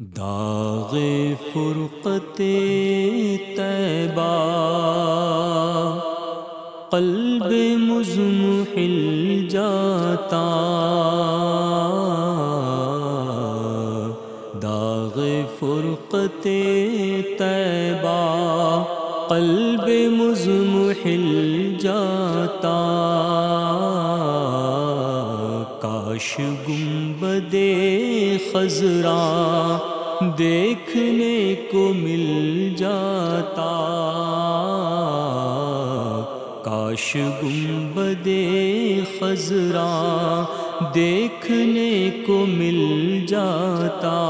داغ فرقت طیبہ قلب مضمحل جاتا، داغ فرقت طیبہ قلب مضمحل جاتا، کاش گنبد خضرا دیکھنے کو مل جاتا، کاش گنبد خضرا دیکھنے کو مل جاتا،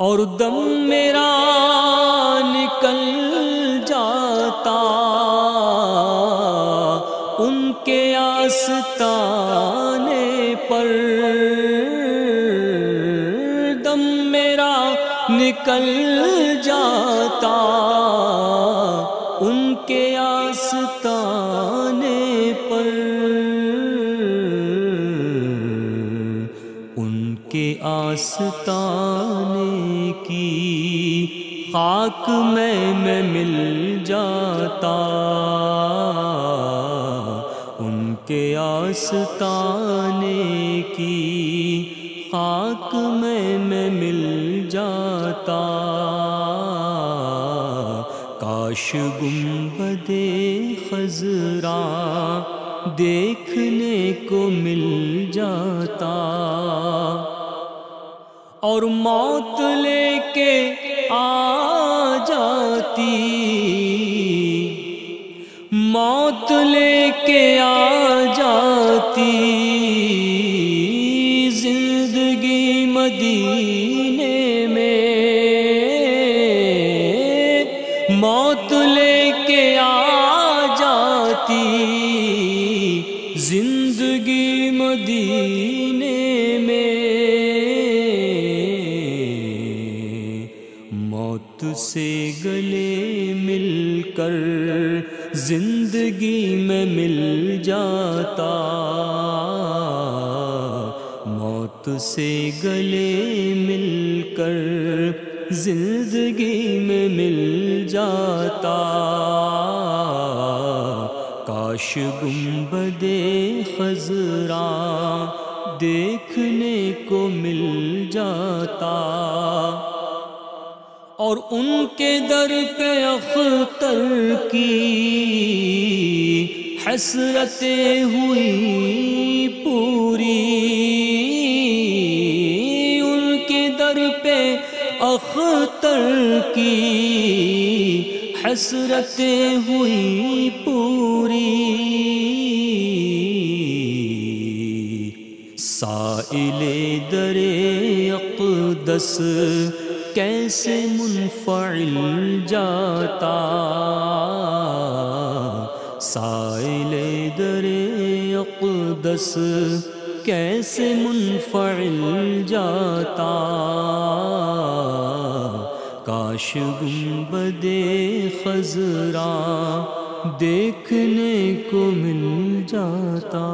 اور دم میرا نکل جاتا ان کے آستانے پر، دم میرا نکل جاتا ان کے آستانے پر، ان کے آستانے کی خاک میں مل جاتا، ان کے آستانے کی خاک میں مل جاتا، کاش گنبد خضرا دیکھنے کو مل جاتا، اور موت لے کے آ جاتی، موت لے کے آ جاتی زندگی مدینے میں، موت لے کے آ جاتی زندگی مدینے میں، موت سے گلے مل کر زندگی میں مل جاتا، موت سے گلے مل کر زندگی میں مل جاتا، کاش گنبد خضرا دیکھنے کو مل جاتا، اور ان کے در پہ اختر کی حسرتیں ہوئی پوری، ان کے در پہ اختر کی حسرتیں ہوئی پوری، سائل در اقدس کیسے منفعل جاتا، سائل در اقدس کیسے منفعل جاتا، کاش گنبد خضرا دیکھنے کو مل جاتا۔